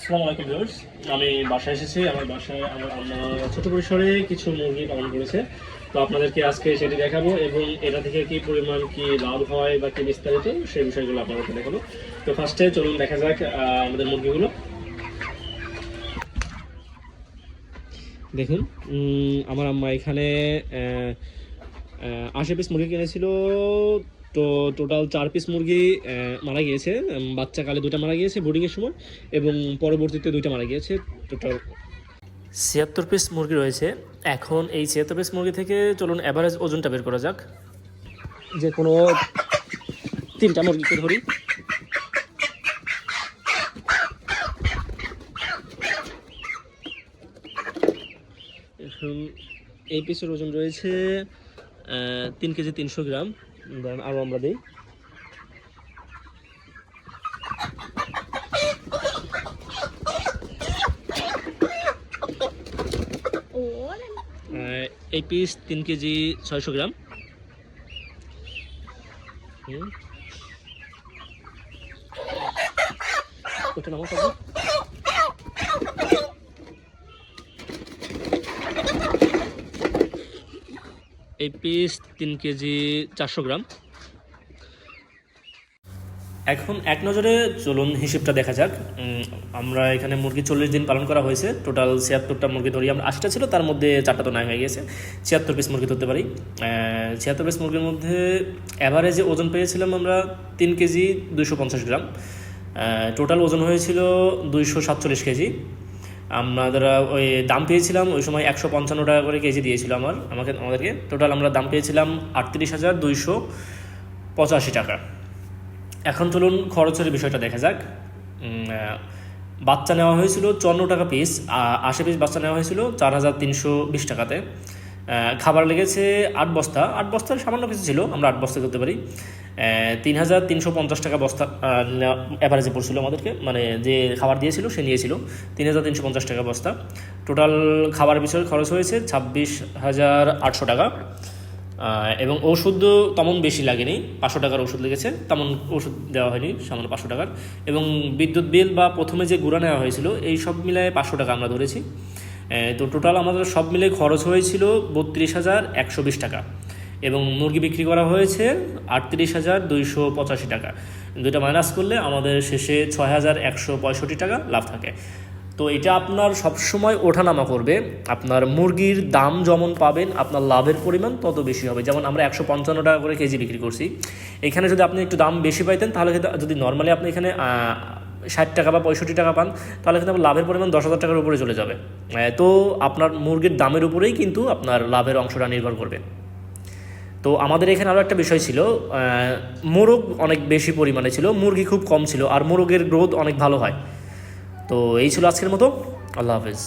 আসসালামু আলাইকুম ভিউয়ার্স। আমি বাসায় এসেছি। আমার বাসায় আমার আম্মা ছোট পরিসরে কিছু মুরগি পালন করেছে। তো আপনাদেরকে আজকে সেটি দেখাবো এবং এটা থেকে কি পরিমাণ কি লাভ হয় বা কি বিস্তারিত সেই বিষয়গুলো আপনাদেরকে দেখাবো। তো ফার্স্টে চলুন দেখা যাক আমাদের মুরগিগুলো। দেখুন, আমার আম্মা এখানে ৮০ পিস মুরগি কিনেছিল। তো টোটাল ৪ পিস মুরগি মারা গিয়েছে। বাচ্চাকালে ২টা মারা গিয়েছে বোর্ডিংয়ের সময় এবং পরবর্তীতে ২টা মারা গিয়েছে। টোটাল ৭৬ পিস মুরগি রয়েছে। এখন এই ৭৬ পিস মুরগি থেকে চলুন অ্যাভারেজ ওজনটা বের করা যাক। যে কোনো ৩টা মুরগিকে ধরি। এখন এই পিসের ওজন রয়েছে ৩ কেজি ৩০০ গ্রাম। দেন আরও আমরা দিই। এই পিস ৩ কেজি ৬০০ গ্রাম। ওটা নামো সব। এই পিস ৩ কেজি ৪০০ গ্রাম। এখন এক নজরে চলুন হিসেবটা দেখা যাক। আমরা এখানে মুরগি ৪০ দিন পালন করা হয়েছে। টোটাল ৭৬টা মুরগি ধরি আমরা। ৮টা ছিল, তার মধ্যে 4টা তো নাই হয়ে গেছে। ৭৬ পিস মুরগি ধরতে পারি। ৭৬ পিস মুরগির মধ্যে অ্যাভারেজে ওজন পেয়েছিলাম আমরা ৩ কেজি ২৫০ গ্রাম। টোটাল ওজন হয়েছিল ২৪৭ কেজি। আমরা ওই দাম পেয়েছিলাম ওই সময় ১৫৫ টাকা করে কেজি দিয়েছিল আমাদেরকে। টোটাল আমরা দাম পেয়েছিলাম ৩৮,২৮৫ টাকা। এখন চলুন খরচের বিষয়টা দেখা যাক। বাচ্চা নেওয়া হয়েছিল ৫৪ টাকা পিস। ৮০ পিস বাচ্চা নেওয়া হয়েছিল ৪,৩২০ টাকাতে। খাবার লেগেছে ৮ বস্তা। ৮ বস্তার সামান্য কিছু ছিল, আমরা 8 বস্তা করতে পারি। ৩,৩৫০ টাকা বস্তা অ্যাভারেজে পড়ছিল আমাদেরকে, মানে যে খাবার দিয়েছিল সে নিয়েছিল ৩,৩৫০ টাকা বস্তা। টোটাল খাবার বিষয়ে খরচ হয়েছে ২৬,৮০০ টাকা। এবং ওষুধ তেমন বেশি লাগেনি, ৫০০ টাকার ওষুধ লেগেছে, তেমন ওষুধ দেওয়া হয়নি, সামান্য ৫০০ টাকার। এবং বিদ্যুৎ বিল বা প্রথমে যে গুঁড়া নেওয়া হয়েছিল এই সব মিলায় ৫০০ টাকা আমরা ধরেছি। তো টোটাল আমাদের সব মিলে খরচ হয়েছিল ৩২,১২০ টাকা। এবং মুরগি বিক্রি করা হয়েছে ৩৮,২৮৫ টাকা। দুইটা মাইনাস করলে আমাদের শেষে ৬,১৬৫ টাকা লাভ থাকে। তো এটা আপনার সবসময় ওঠানামা করবে। আপনার মুরগির দাম যেমন পাবেন আপনার লাভের পরিমাণ তত বেশি হবে। যেমন আমরা ১৫৫ টাকা করে কেজি বিক্রি করছি। এখানে যদি আপনি একটু দাম বেশি পাইতেন তাহলে যদি নর্মালি আপনি এখানে ৬০ টাকা বা ৬৫ টাকা পান তাহলে কিন্তু আপনার লাভের পরিমাণ ১০,০০০ টাকার উপরে চলে যাবে। তো আপনার মুরগির দামের উপরেই কিন্তু আপনার লাভের অংশটা নির্ভর করবে। তো আমাদের এখানে আরও একটা বিষয় ছিল, মোরগ অনেক বেশি পরিমাণে ছিল, মুরগি খুব কম ছিল, আর মোরগের গ্রোথ অনেক ভালো হয়। তো এই ছিল আজকের মতো। আল্লাহ হাফেজ।